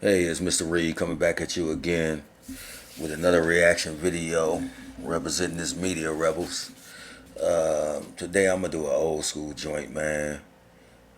Hey, it's Mr. Reed coming back at you again with another reaction video representing this media rebels. Today I'm gonna do an old school joint, man.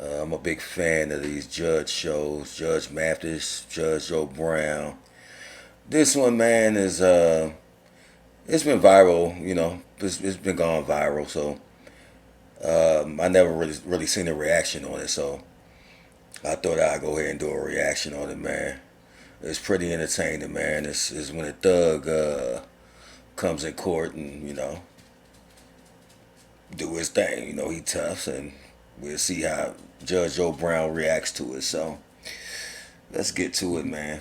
I'm a big fan of these judge shows, Judge Mathis, Judge Joe Brown. This one, man, is it's been viral. It's been gone viral. So I never really seen a reaction on it. So I thought I'd go ahead and do a reaction on it, man. It's pretty entertaining, man. It's when a thug comes in court and, do his thing. He tough, and we'll see how Judge Joe Brown reacts to it. So let's get to it, man.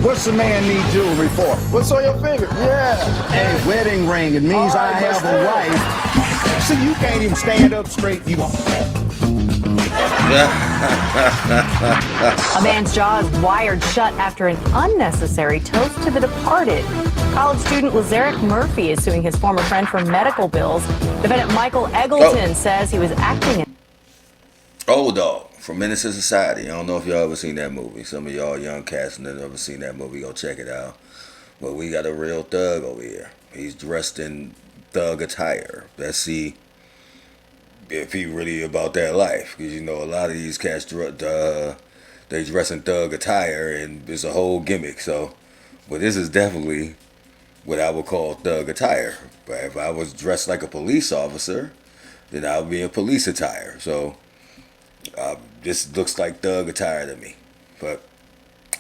What's a man need jewelry for? What's on your finger? Yeah. A wedding ring. It means I have a wife. See, you can't even stand up straight. You won't. A man's jaw is wired shut after an unnecessary toast to the departed. College student Lazarick Murphy is suing his former friend for medical bills. Defendant Michael Eggleton says he was acting in... Old Dog from Menace to Society. I don't know if y'all ever seen that movie. Some of y'all young cats that never seen that movie, go check it out. But we got a real thug over here. He's dressed in thug attire. Let's see if he really about that life, because a lot of these cats they dress in thug attire and it's a whole gimmick. So, but this is definitely what I would call thug attire. But if I was dressed like a police officer, then I would be in police attire. So this looks like thug attire to me. But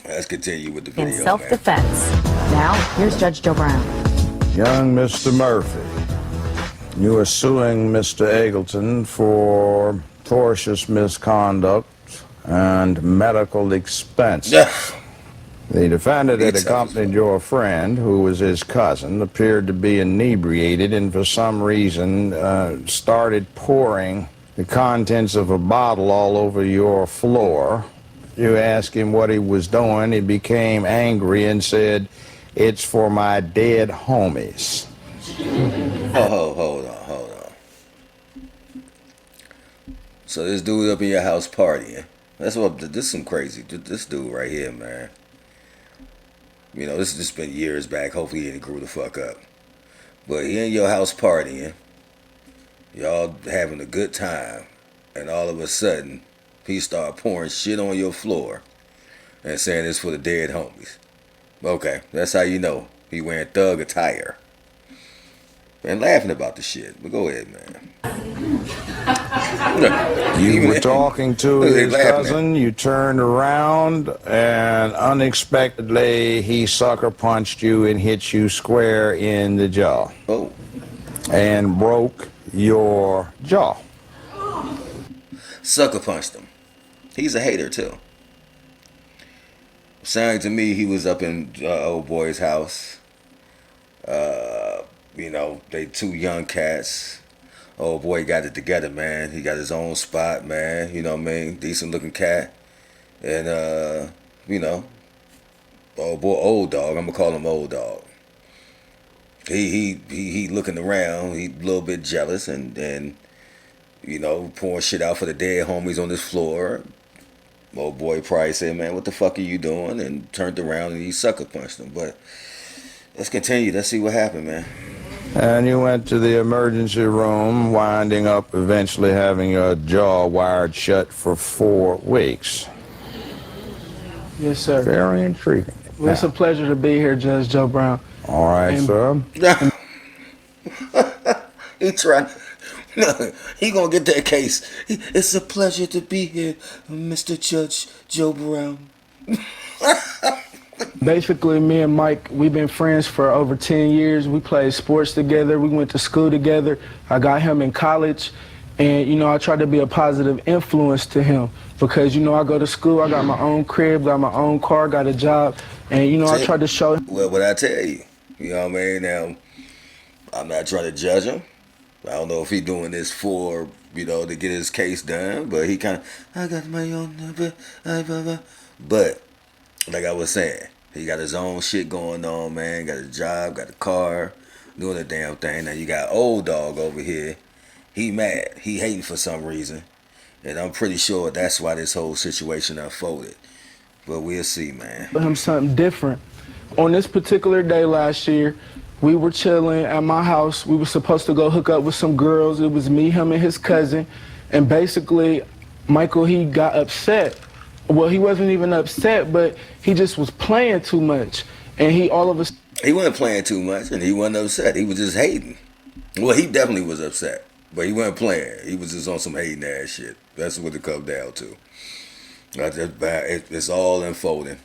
let's continue with the video. In self-defense. Now here's Judge Joe Brown. Young Mr. Murphy, you are suing Mr. Eggleton for tortious misconduct and medical expenses. The defendant had accompanied your friend, who was his cousin, appeared to be inebriated and for some reason started pouring the contents of a bottle all over your floor. You asked him what he was doing. He became angry and said, "It's for my dead homies." Hold on. So this dude up in your house partying. This is some crazy. This dude right here, man. This has just been years back. Hopefully he didn't grew the fuck up. But he in your house partying. Y'all having a good time. And all of a sudden, he start pouring shit on your floor and saying it's for the dead homies. Okay, that's how you know he wearing thug attire. And laughing about the shit. But go ahead, man. You were talking to his cousin, you turned around, and unexpectedly he sucker punched you and hit you square in the jaw. Oh. And broke your jaw. Sucker punched him. He's a hater, too. Sounding to me, he was up in old boy's house. They two young cats. Old boy got it together, man. He got his own spot, man. You know what I mean? Decent looking cat. And, old dog. I'm going to call him Old Dog. He looking around. He a little bit jealous and pouring shit out for the dead homies on this floor. Old boy probably said, "Man, what the fuck are you doing?" And turned around and he sucker punched him. But let's continue. Let's see what happened, man. And you went to the emergency room, winding up eventually having your jaw wired shut for 4 weeks. Yes, sir. Very intriguing. Well, it's a pleasure to be here, Judge Joe Brown. All right, sir. He trying. He gonna get that case. It's a pleasure to be here, Mr. Judge Joe Brown. Basically, me and Mike, we've been friends for over 10 years. We played sports together. We went to school together. I got him in college. And, I tried to be a positive influence to him because, I go to school. I got my own crib, got my own car, got a job. And, I tried to show him. Well, what I tell you, you know what I mean? Now, I'm not trying to judge him. I don't know if he doing this for, to get his case done. But he kind of, I got my own number. But like I was saying, he got his own shit going on, man. Got a job, got a car, doing the damn thing. Now you got Old Dog over here. He mad. He hating for some reason. And I'm pretty sure that's why this whole situation unfolded. But we'll see, man. him something different. On this particular day last year, we were chilling at my house. We were supposed to go hook up with some girls. It was me, him, and his cousin. And basically, Michael, he got upset. Well, he wasn't even upset, but he just was playing too much. And he all of a sudden... He wasn't playing too much, and he wasn't upset. He was just hating. Well, he definitely was upset, but he wasn't playing. He was just on some hating ass shit. That's what it comes down to. It's all unfolding.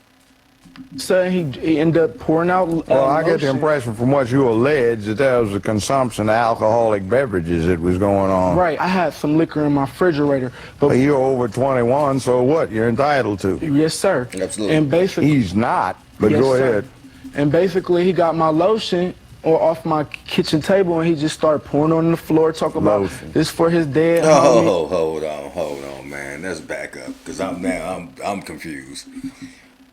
So he ended up pouring out Well, I get the lotion. impression from what you allege that there was a consumption of alcoholic beverages that was going on. Right, I had some liquor in my refrigerator. But You're over 21, so what? You're entitled to. yes, sir. Absolutely. And basically... He's not, but Yes, go sir. ahead. And basically, he got my lotion off my kitchen table, and he just started pouring on the floor, talking about Lotion. this for his dead homie. Oh, hold on, man. Let's back up, cause I'm confused.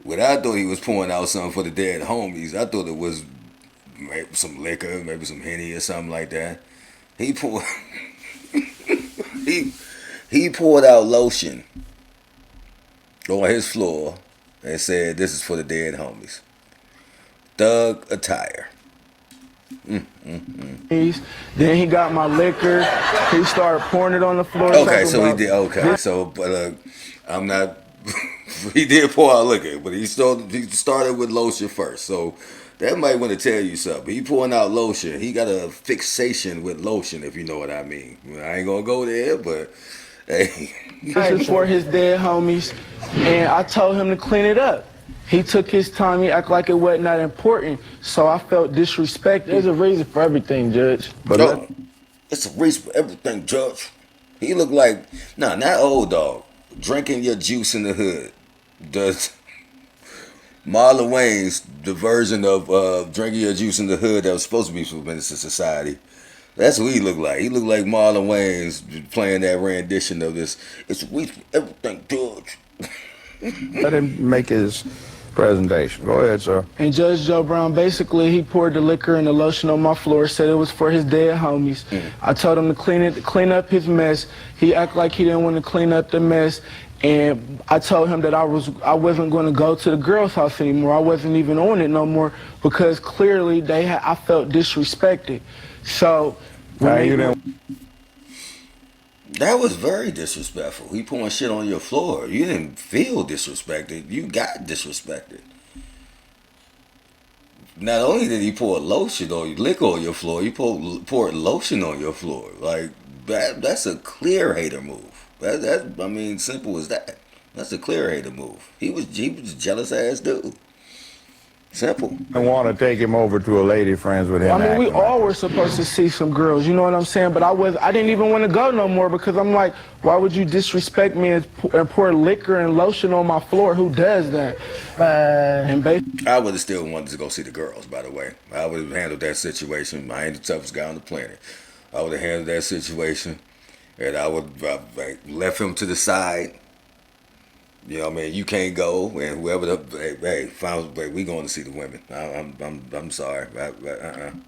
What I thought he was pouring out something for the dead homies, I thought it was maybe some liquor, maybe some Henny or something like that. He poured he poured out lotion on his floor and said, "This is for the dead homies." Thug attire. Then he got my liquor. He started pouring it on the floor. Okay, talking so he about- did. Okay, so but I'm not. He did pour out liquor, but he started with lotion first. So that might want to tell you something. He pouring out lotion. He got a fixation with lotion, if you know what I mean. I ain't gonna go there, but hey, This is for his dead homies, and I told him to clean it up. He took his time. He acted like it wasn't that important, so I felt disrespected. There's a reason for everything, Judge. But no, it's a reason for everything, Judge. He looked like not old dog drinking your juice in the hood. Does Marlon Wayne's the version of drinking your juice in the hood that was supposed to be for Menace to Society? That's what he looked like. He looked like Marlon Wayne's playing that rendition of this. It's a reason for everything, Judge. let him make his presentation. Go ahead, sir. And Judge Joe Brown, basically, he poured the liquor and the lotion on my floor, said it was for his dead homies. I told him to clean up his mess. He acted like he didn't want to clean up the mess. And I told him that I wasn't going to go to the girls' house anymore. I wasn't even on it no more because clearly I felt disrespected. So when Now, they- you didn't That was very disrespectful. He pouring shit on your floor. You didn't feel disrespected. You got disrespected. Not only did he pour lotion or liquor on your floor, he poured lotion on your floor. Like that's a clear hater move. I mean, simple as that. That's a clear hater move. He was a jealous ass dude. Simple. want to take him over to a lady friends with him. I mean, we acting like all were supposed to see some girls, you know what I'm saying? But I didn't even want to go no more because I'm like, why would you disrespect me and pour liquor and lotion on my floor? Who does that? And I would have still wanted to go see the girls, by the way. I would have handled that situation. I ain't the toughest guy on the planet. I would have handled that situation, and I would have left him to the side. You know what I mean? You can't go, and whoever we going to see the women. I'm sorry.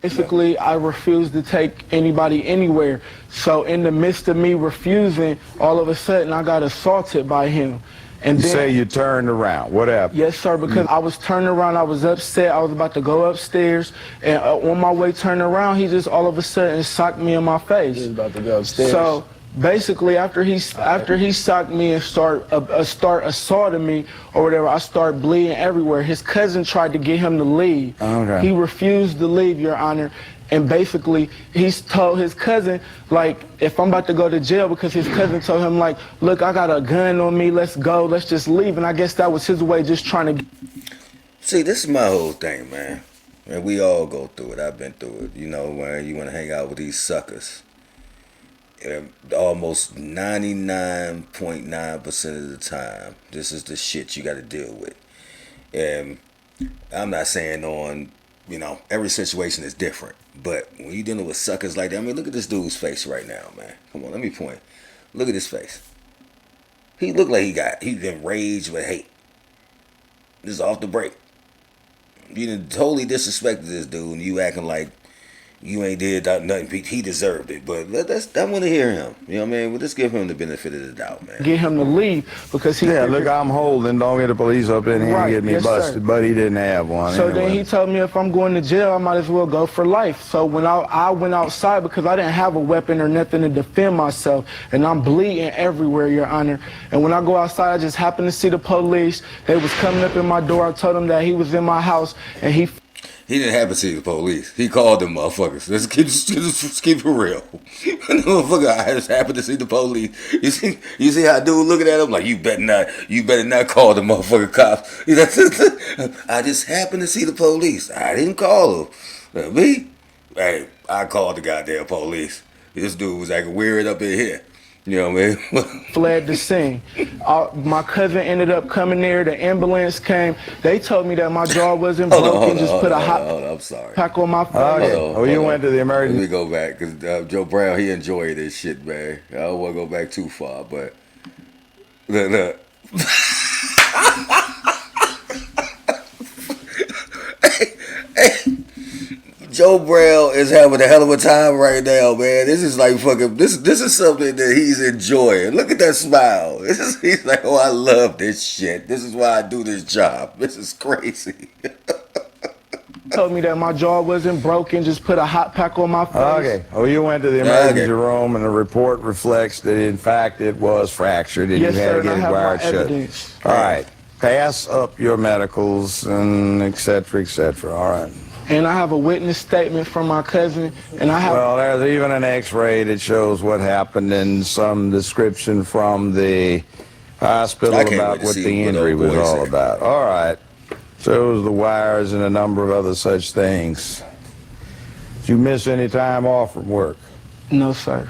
basically, I refused to take anybody anywhere. So in the midst of me refusing, all of a sudden I got assaulted by him. And You then, say you turned around. What happened? yes, sir, because I was turning around, I was upset, I was about to go upstairs, and on my way turning around, he just all of a sudden socked me in my face. He was about to go upstairs. So basically, after he socked me and start assaulting me or whatever, I start bleeding everywhere. His cousin tried to get him to leave. Okay. He refused to leave, Your Honor. And basically, he told his cousin, like, if I'm about to go to jail, because his cousin told him, like, look, I got a gun on me, let's go, let's just leave. And I guess that was his way, just trying to... See, this is my whole thing, man. And we all go through it. I've been through it. You know, when you want to hang out with these suckers. And almost 99.9% of the time, this is the shit you got to deal with. And I'm not saying every situation is different. But when you're dealing with suckers like that, I mean, look at this dude's face right now, man. Come on, let me point. Look at his face. He looked like he's enraged with hate. This is off the break. You done totally disrespected this dude, and you acting like you ain't did nothing. He deserved it. But I want to hear him. You know what I mean? Well, let's give him the benefit of the doubt, man. Get him to leave because he. Yeah, look, I'm holding. Don't get the police up in here and get me busted. Sir. But he didn't have one. So anyway. then he told me if I'm going to jail, I might as well go for life. So when I went outside because I didn't have a weapon or nothing to defend myself, and I'm bleeding everywhere, Your Honor. And when I go outside, I just happened to see the police. They was coming up in my door. I told them that he was in my house, and he didn't happen to see the police. He called them motherfuckers. Let's keep it real. Motherfucker, I just happened to see the police. You see how dude looking at him like, you better not call the motherfucking cops. I just happened to see the police. I didn't call them. Me? Hey, I called the goddamn police. This dude was acting weird up in here. You know what I mean? fled the scene. My cousin ended up coming there. The ambulance came. They told me that my jaw wasn't broken. Just put a hot I'm sorry. pack on my face. Okay. You went to the emergency. Let me go back because Joe Brown, he enjoyed this shit, man. I don't want to go back too far, but look. hey. Joe Brown is having a hell of a time right now, man. This is like fucking. This is something that he's enjoying. Look at that smile. He's like, oh, I love this shit. This is why I do this job. This is crazy. Told me that my jaw wasn't broken. Just put a hot pack on my face. Okay. Oh, you went to the emergency room, and the report reflects that in fact it was fractured, and Yes, you had sir, to get and I it have wired my shut. evidence. All right. Pass up your medicals and et cetera, et cetera. All right. And I have a witness statement from my cousin, and I have. Well, there's even an X-ray that shows what happened and some description from the hospital about what the injury was all about. All right. Shows the wires and a number of other such things. Did you miss any time off from work? No, sir.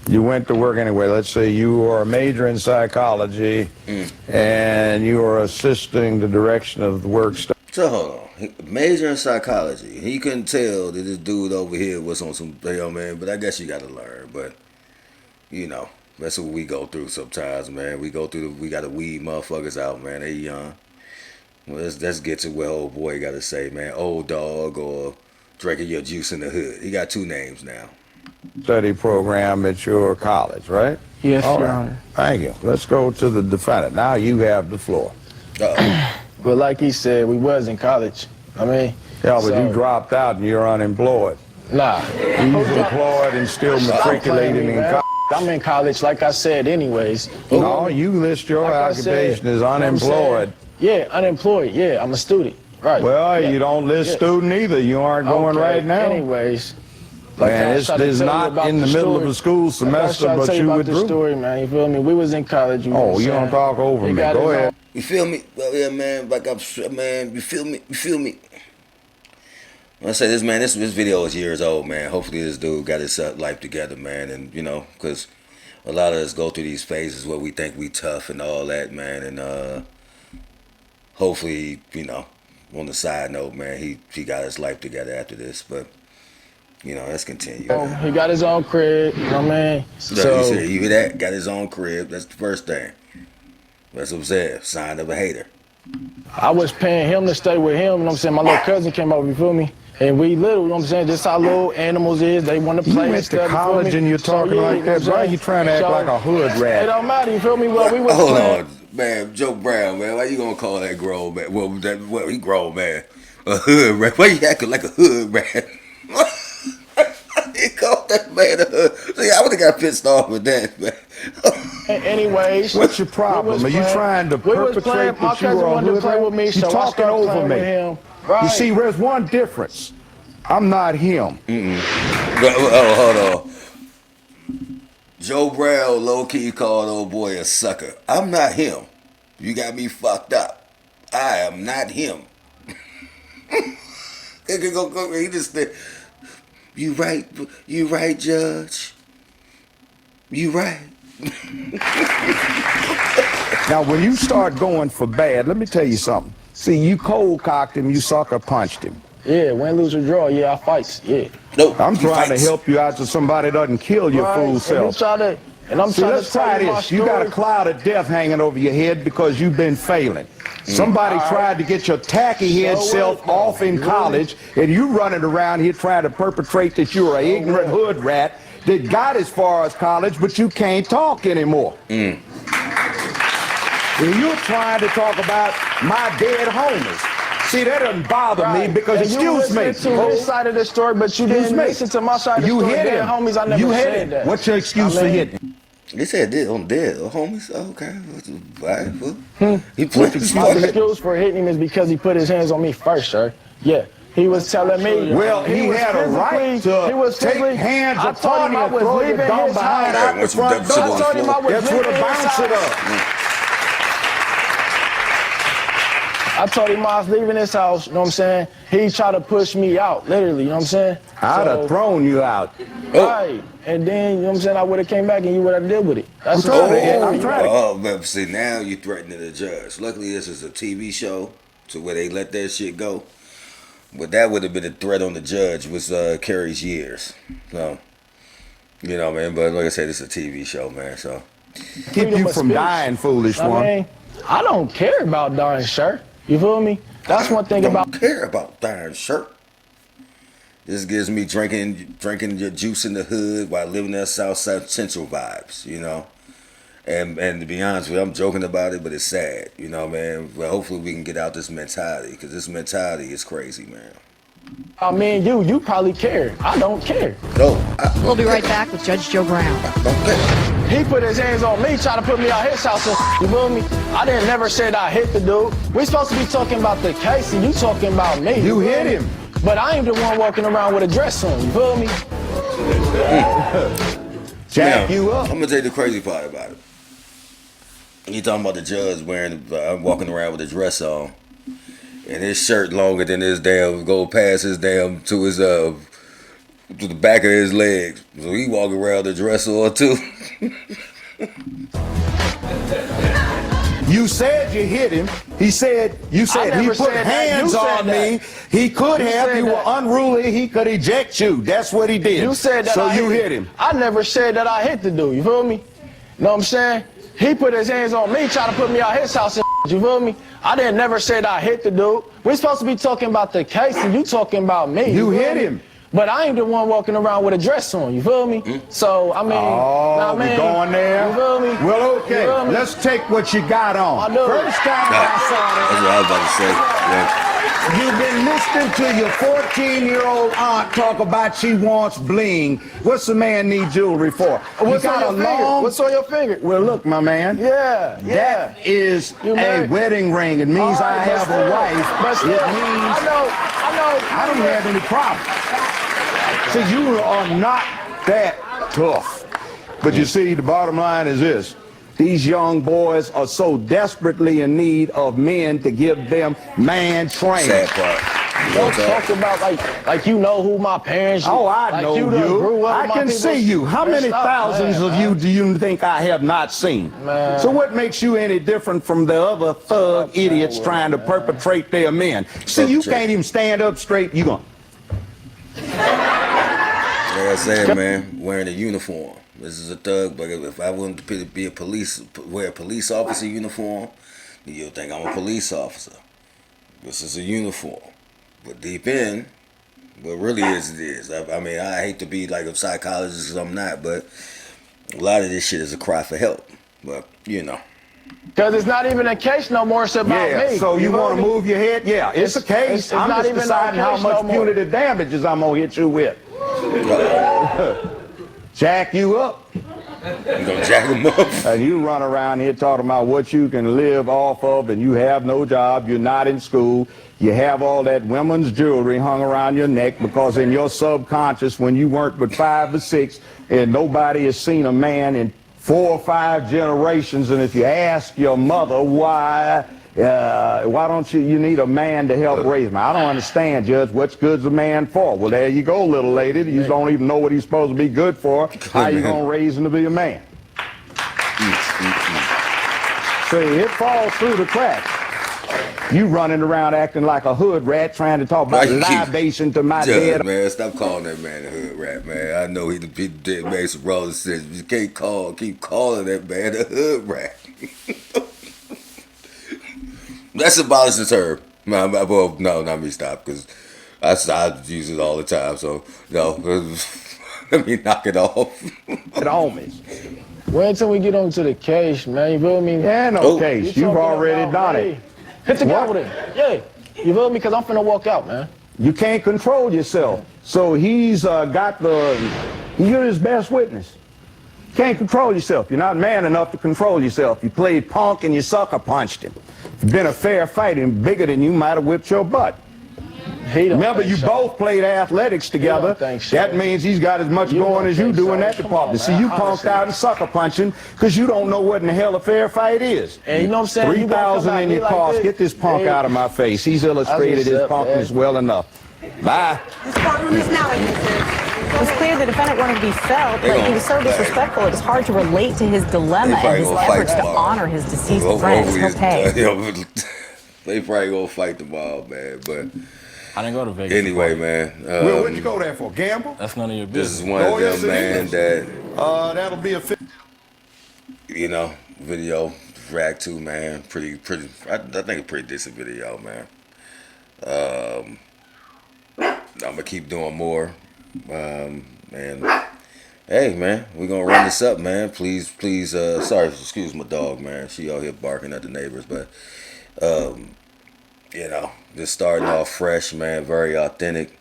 You went to work anyway. Let's say you are a major in psychology and you are assisting the direction of the work stuff. So hold on. Major in psychology. He couldn't tell that this dude over here was on some, you know, man. But I guess you got to learn. But you know, that's what we go through sometimes, man. We go through. We got to weed motherfuckers out, man. They young. Well, let's get to what old boy got to say, man. Old dog or drinking your juice in the hood. He got two names now. Study program at your college, right? Yes, All Your right. Honor. Thank you. Let's go to the defendant. Now you have the floor. But like he said, we was in college. I mean, Yeah, but you dropped out and you're unemployed. Nah. You was employed and still matriculated in college. I'm in college, like I said, anyways. No, you list your Like I said, occupation as you know what I'm unemployed. Yeah, unemployed. Yeah, I'm a student. Right. Well, yeah. you don't list student either. You aren't going Okay, right now. Anyways. Like Man, this is not in the middle of a school semester, but you withdrew. The story, man. You feel me? We was in college. You Oh, you don't talk over me. Go ahead. You feel me? Well, yeah, man. Like I'm, man. You feel me? You feel me? I say this, man. This video is years old, man. Hopefully, this dude got his life together, man. And you know, because a lot of us go through these phases where we think we tough and all that, man. And hopefully, you know, on the side note, man, he got his life together after this. But you know, let's continue. He got his own crib, you know what I mean? So you hear that? Got his own crib. That's the first thing. That's what I'm saying. Sign of a hater. I was paying him to stay with him, you know what I'm saying? My little cousin came over, you feel me? And we little, you know what I'm saying? Just how little animals is. They want to play You and went to stuff. college and you're talking like that, bro. You trying to act like a hood It rat. don't matter, you feel me? Well, we was Hold playing. on, man. Joe Brown, man. Why you gonna call that grown man? Well, he grown man. A hood rat. Why you acting like a hood rat? He called that man a hood. See, I would have got pissed off with that, man. Anyways. What's your problem? Are you trying to perpetrate My that you cousin are a wanted to hood play rat? with me, You're so I talking started over playing me. with him. Right. You see, there's one difference. I'm not him. Oh, hold on. Joe Brown low-key called old boy a sucker. I'm not him. You got me fucked up. I am not him. He just said, you right, Judge. You right. Now, when you start going for bad, let me tell you something. See, you cold-cocked him, you sucker punched him. Yeah, win, lose, or draw. Yeah, I fights. Yeah. Nope. I'm trying to help you out so somebody doesn't kill your fool self. And I'm See, trying let's to tell try you my this. You got a story. cloud of death hanging over your head because you've been failing. Somebody tried to get your tacky head self off in college, and you running around here trying to perpetrate that you're an ignorant hood rat that got as far as college, but you can't talk anymore. And you're trying to talk about my dead homies. See, that doesn't bother me because, and excuse me. You listened to his side of the story, but you didn't listen to my side of the story. You hit him. Homies, I never said that. What's your excuse for hitting him? They said dead on dead homies. Okay. He played his My excuse for hitting him is because he put his hands on me first, sir. Yeah. He was telling me. Well, he had a right to take hands upon you and throw your dumb behind out the front door. I told him I was That's what a bouncer does. I told him I was leaving his house, you know what I'm saying? He tried to push me out, literally, you know what I'm saying? I'd have thrown you out. Right. And then, you know what I'm saying, I would have came back and you would have dealt with it. That's I'm trying to. Oh, but see, now you're threatening the judge. Luckily, this is a TV show to where they let that shit go. But that would have been a threat on the judge, was Kerry's years. So, you know, man. But like I said, it's a TV show, man. So keep you from dying, foolish one. I mean, I don't care about dying, sir. You feel me? That's one thing about. I don't care about dying, sir. This gives me drinking your juice in the hood while living in South Central vibes, you know. And to be honest with you, I'm joking about it, but it's sad, you know, man. But hopefully we can get out this mentality, because this mentality is crazy, man. I mean, you probably care. I don't care. No. We'll be right back with Judge Joe Brown. I don't care. He put his hands on me, trying to put me out his house. You feel me? I didn't never say that I hit the dude. We're supposed to be talking about the case, and you talking about me. You hit him. But I ain't the one walking around with a dress on. You feel me? Jack you up. I'm gonna tell you the crazy part about it. You talking about the judge walking around with a dress on, and his shirt longer than his damn, go past his damn to his to the back of his legs. So he walking around with a dress on too. You said you hit him. You said he put hands on me. He could have. You were unruly. He could eject you. That's what he did. You said that. So you hit him. I never said that I hit the dude. You feel me? Know what I'm saying? He put his hands on me, trying to put me out his house. And you feel me? I didn't never say that I hit the dude. We're supposed to be talking about the case, and you talking about me. You hit him. But I ain't the one walking around with a dress on, you feel me? So, I mean... Oh, we going there? You feel me? Well, okay, let's take what you got on. First time I saw that. That's what I was about to say. Yeah. You've been listening to your 14-year-old aunt talk about she wants bling. What's the man need jewelry for? What's on your finger? What's on your finger? Well, look, my man. Yeah. That is a wedding ring. It means I have a wife. But still, it means I know. I don't have any problem. See, you are not that tough. But you see, the bottom line is this. These young boys are so desperately in need of men to give them man training. Sad part. Don't talk about like you know who my parents are. Oh, I know you. I can see you. How many thousands of you do you think I have not seen? Man. So what makes you any different from the other thug idiots trying to perpetrate their men? See, you can't even stand up straight. You going. Like I said, man, wearing a uniform. This is a thug, but if I wanted to be wear a police officer uniform, then you'll think I'm a police officer. This is a uniform. But deep in, what really is, it is. I mean, I hate to be like a psychologist, because I'm not, but a lot of this shit is a cry for help. But, you know. Because it's not even a case no more, it's about me. So you want to move your head? Yeah, it's a case. I'm just deciding how much punitive damages I'm going to hit you with. Jack you up. You gonna jack him up? And you run around here talking about what you can live off of, and you have no job, you're not in school, you have all that women's jewelry hung around your neck because in your subconscious, when you weren't but 5 or 6, and nobody has seen a man in 4 or 5 generations, and if you ask your mother why don't you need a man to help raise me? I don't understand, Judge. What's good's a man for? Well, there you go, little lady. You don't even know what he's supposed to be good for. How you gonna raise him to be a man? See, it falls through the cracks. You running around acting like a hood rat trying to talk about libation to my dead. Man, stop calling that man a hood rat, man. I know he did make some wrong decisions. You can't keep calling that man a hood rat. Let's abolish the term. Well, no, not me. Stop, because I use it all the time. So no, let me knock it off. Get on me. Wait until we get onto the case, man. You feel me? Yeah, no Oh. case. You've already done it. Hit the What? gavel then. Yeah. You feel me? Because I'm finna walk out, man. You can't control yourself. So he's you're his best witness. Can't control yourself. You're not man enough to control yourself. You played punk and you sucker punched him. If it'd been a fair fight and bigger than you, might have whipped your butt. He don't Remember, think you so. both played athletics together. don't think so. That means he's got as much You going don't as you think do so. in that Come department. on, See, man. you punked Honestly. out and sucker punching because you don't know what in the hell a fair fight is. And you know what I'm saying? You gonna come 3,000 at in me your like cost. this? Get this punk Yeah. out of my face. He's illustrated his up, punkness man. well enough. Bye. This courtroom is now in, sir. It was clear the defendant wanted to be felt, They but he gonna- was so disrespectful it was hard to relate to his dilemma They probably and his gonna fight efforts to tomorrow. honor his deceased Hopefully friends. He'll it's- pay. They probably gonna fight tomorrow, man. But I didn't go to Vegas. anyway, man. Will, what'd you go there for? Gamble? That's none of your This business. is one Oh, of yes, them, it man. is. That That'll be a video react to, man. Pretty. I think a pretty decent video, man. I'm gonna keep doing more, and hey, man, we're gonna run this up, man. Please, sorry, excuse my dog, man. She out here barking at the neighbors, but just starting off fresh, man. Very authentic.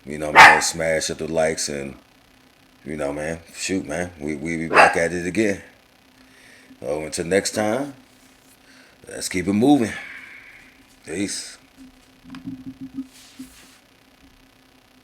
Man, smash at the likes and man, shoot, man. We be back at it again. So until next time, let's keep it moving. Peace.